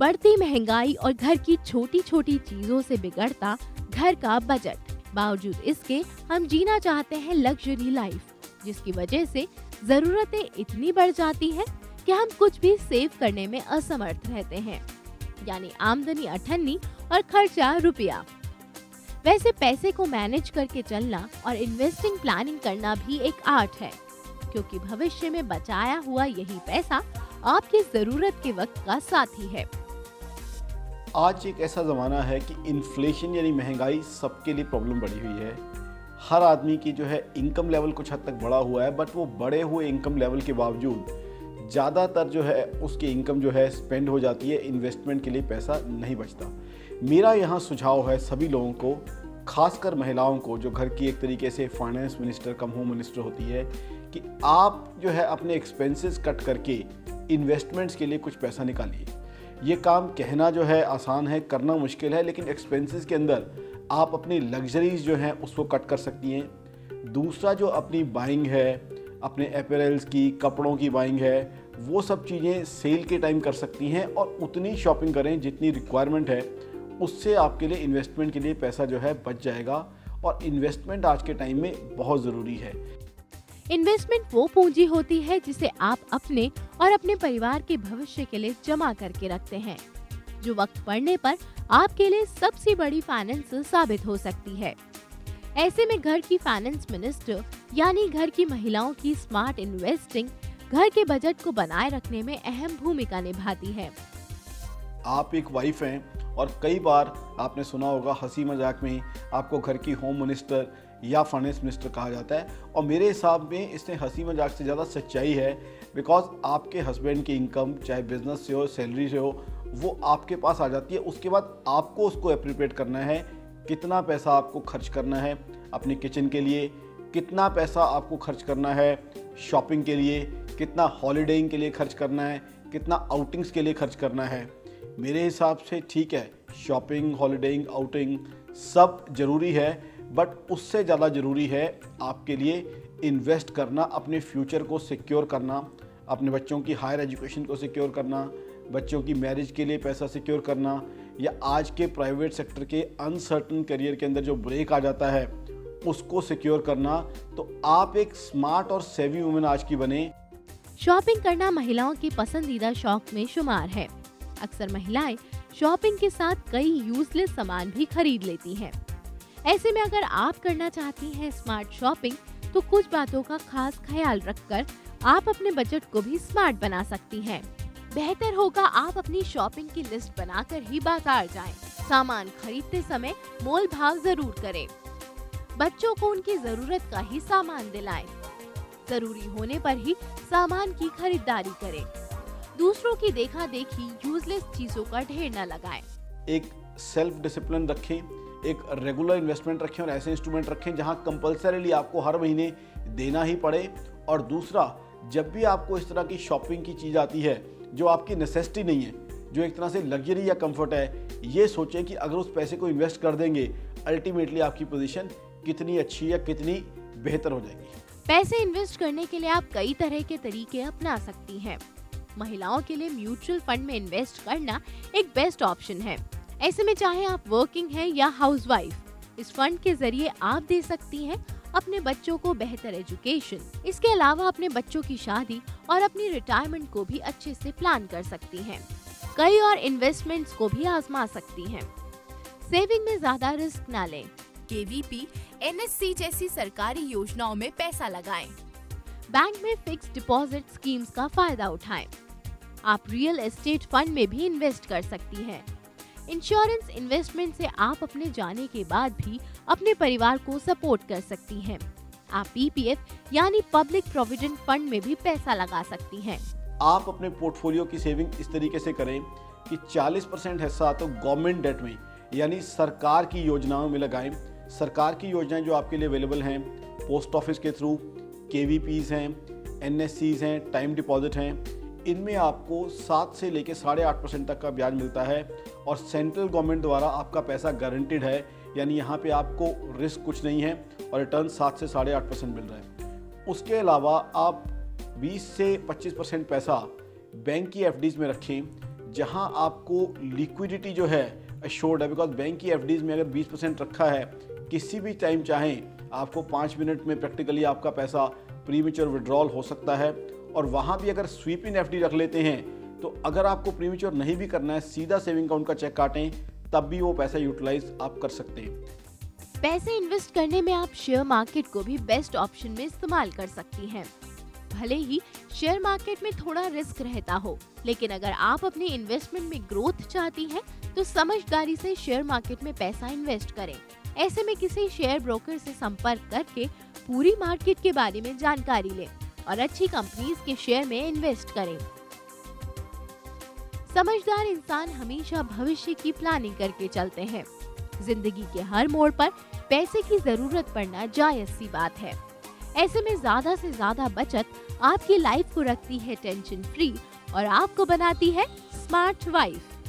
बढ़ती महंगाई और घर की छोटी छोटी चीजों से बिगड़ता घर का बजट, बावजूद इसके हम जीना चाहते हैं लग्जरी लाइफ, जिसकी वजह से जरूरतें इतनी बढ़ जाती हैं कि हम कुछ भी सेव करने में असमर्थ रहते हैं, यानी आमदनी अठन्नी और खर्चा रुपया। वैसे पैसे को मैनेज करके चलना और इन्वेस्टिंग प्लानिंग करना भी एक आर्ट है, क्योंकि भविष्य में बचाया हुआ यही पैसा आपकी जरूरत के वक्त का साथी है। आज एक ऐसा ज़माना है कि इन्फ्लेशन यानी महंगाई सबके लिए प्रॉब्लम बढ़ी हुई है। हर आदमी की जो है इनकम लेवल कुछ हद तक बढ़ा हुआ है, बट वो बढ़े हुए इनकम लेवल के बावजूद ज़्यादातर जो है उसकी इनकम जो है स्पेंड हो जाती है, इन्वेस्टमेंट के लिए पैसा नहीं बचता। मेरा यहाँ सुझाव है सभी लोगों को, खासकर महिलाओं को जो घर की एक तरीके से finance minister come home minister होती है, कि आप जो है अपने एक्सपेंसेस कट करके इन्वेस्टमेंट्स के लिए कुछ पैसा निकालिए। ये काम कहना जो है आसान है, करना मुश्किल है, लेकिन एक्सपेंसेस के अंदर आप अपनी लग्जरीज जो हैं उसको कट कर सकती हैं। दूसरा जो अपनी बाइंग है, अपने अपैरल्स की, कपड़ों की बाइंग है, वो सब चीज़ें सेल के टाइम कर सकती हैं और उतनी शॉपिंग करें जितनी रिक्वायरमेंट है। उससे आपके लिए इन्वेस्टमेंट के लिए पैसा जो है बच जाएगा, और इन्वेस्टमेंट आज के टाइम में बहुत ज़रूरी है। इन्वेस्टमेंट वो पूंजी होती है जिसे आप अपने और अपने परिवार के भविष्य के लिए जमा करके रखते हैं, जो वक्त पड़ने पर आपके लिए सबसे बड़ी फाइनेंस साबित हो सकती है। ऐसे में घर की फाइनेंस मिनिस्टर यानी घर की महिलाओं की स्मार्ट इन्वेस्टिंग घर के बजट को बनाए रखने में अहम भूमिका निभाती है। आप एक वाइफ हैं और कई बार आपने सुना होगा हंसी मजाक में आपको घर की होम मिनिस्टर या फाइनेंस मिनिस्टर कहा जाता है, और मेरे हिसाब में इसमें हंसी मजाक से ज़्यादा सच्चाई है। बिकॉज आपके हस्बैंड की इनकम चाहे बिजनेस से हो, सैलरी से हो, वो आपके पास आ जाती है। उसके बाद आपको उसको अप्रोप्रिएट करना है, कितना पैसा आपको खर्च करना है अपने किचन के लिए, कितना पैसा आपको खर्च करना है शॉपिंग के लिए, कितना हॉलीडेइंग के लिए खर्च करना है, कितना आउटिंग्स के लिए खर्च करना है। मेरे हिसाब से ठीक है, शॉपिंग, हॉलीडेइंग, आउटिंग सब ज़रूरी है, बट उससे ज़्यादा ज़रूरी है आपके लिए इन्वेस्ट करना, अपने फ्यूचर को सिक्योर करना, अपने बच्चों की हायर एजुकेशन को सिक्योर करना, बच्चों की मैरिज के लिए पैसा सिक्योर करना, या आज के प्राइवेट सेक्टर के अनसर्टन करियर के अंदर जो ब्रेक आ जाता है उसको सिक्योर करना। तो आप एक स्मार्ट और सेवी वुमेन आज की बने। शॉपिंग करना महिलाओं के पसंदीदा शौक में शुमार है। अक्सर महिलाएं शॉपिंग के साथ कई यूजलेस सामान भी खरीद लेती हैं। ऐसे में अगर आप करना चाहती हैं स्मार्ट शॉपिंग, तो कुछ बातों का खास ख्याल रखकर आप अपने बजट को भी स्मार्ट बना सकती हैं। बेहतर होगा आप अपनी शॉपिंग की लिस्ट बनाकर ही बाजार जाएं। सामान खरीदते समय मोल भाव जरूर करें। बच्चों को उनकी जरूरत का ही सामान दिलाएं। जरूरी होने पर ही सामान की खरीदारी करें। दूसरों की देखा देखी यूजलेस चीजों का ढेर न लगाएं। एक सेल्फ डिसिप्लिन रखें, एक रेगुलर इन्वेस्टमेंट रखें और ऐसे इंस्ट्रूमेंट रखें जहां कंपल्सरीली आपको हर महीने देना ही पड़े। और दूसरा, जब भी आपको इस तरह की शॉपिंग की चीज़ आती है जो आपकी नेसेसिटी नहीं है, जो एक तरह से लग्जरी या कंफर्ट है, ये सोचें कि अगर उस पैसे को इन्वेस्ट कर देंगे, अल्टीमेटली आपकी पोजीशन कितनी अच्छी या कितनी बेहतर हो जाएगी। पैसे इन्वेस्ट करने के लिए आप कई तरह के तरीके अपना सकती हैं। महिलाओं के लिए म्यूचुअल फंड में इन्वेस्ट करना एक बेस्ट ऑप्शन है। ऐसे में चाहे आप वर्किंग हैं या हाउसवाइफ, इस फंड के जरिए आप दे सकती हैं अपने बच्चों को बेहतर एजुकेशन। इसके अलावा अपने बच्चों की शादी और अपनी रिटायरमेंट को भी अच्छे से प्लान कर सकती हैं। कई और इन्वेस्टमेंट्स को भी आजमा सकती हैं। सेविंग में ज्यादा रिस्क न लें। केवीपी, एनएससी जैसी सरकारी योजनाओं में पैसा लगाएं। बैंक में फिक्स डिपॉजिट स्कीम्स का फायदा उठाएं। आप रियल एस्टेट फंड में भी इन्वेस्ट कर सकती हैं। इंश्योरेंस इन्वेस्टमेंट से आप अपने जाने के बाद भी अपने परिवार को सपोर्ट कर सकती हैं। आप पीपीएफ यानी पब्लिक प्रोविडेंट फंड में भी पैसा लगा सकती हैं। आप अपने पोर्टफोलियो की सेविंग इस तरीके से करें कि 40% हिस्सा तो गवर्नमेंट डेट में यानी सरकार की योजनाओं में लगाएं। सरकार की योजनाएं जो आपके लिए अवेलेबल हैं, पोस्ट ऑफिस के थ्रू, केवीपीज़ हैं, एनएससीज़ हैं, टाइम डिपॉजिट हैं, इनमें आपको 7 से लेकर 8.5% तक का ब्याज मिलता है और सेंट्रल गवर्नमेंट द्वारा आपका पैसा गारंटीड है, यानी यहाँ पे आपको रिस्क कुछ नहीं है और रिटर्न 7 से 8.5% मिल रहा है। उसके अलावा आप 20 से 25% पैसा बैंक की एफडीज़ में रखें, जहां आपको लिक्विडिटी जो है अश्योर्ड है, बिकॉज बैंक की एफडीज में अगर 20% रखा है, किसी भी टाइम चाहें आपको 5 मिनट में प्रैक्टिकली आपका पैसा प्रीमेच्योर विड्रॉल हो सकता है। और वहाँ भी अगर स्वीप इन एफडी रख लेते हैं तो अगर आपको प्रीमेच्योर नहीं भी करना है, सीधा सेविंग अकाउंट का चेक काटें, तब भी वो पैसा यूटिलाइज आप कर सकते हैं। पैसे इन्वेस्ट करने में आप शेयर मार्केट को भी बेस्ट ऑप्शन में इस्तेमाल कर सकती हैं। भले ही शेयर मार्केट में थोड़ा रिस्क रहता हो, लेकिन अगर आप अपने इन्वेस्टमेंट में ग्रोथ चाहती हैं तो समझदारी से शेयर मार्केट में पैसा इन्वेस्ट करें। ऐसे में किसी शेयर ब्रोकर से संपर्क करके पूरी मार्केट के बारे में जानकारी लें और अच्छी कंपनीज के शेयर में इन्वेस्ट करें। समझदार इंसान हमेशा भविष्य की प्लानिंग करके चलते हैं। जिंदगी के हर मोड़ पर पैसे की जरूरत पड़ना जायज सी बात है। ऐसे में ज्यादा से ज्यादा बचत आपकी लाइफ को रखती है टेंशन फ्री और आपको बनाती है स्मार्ट वाइफ।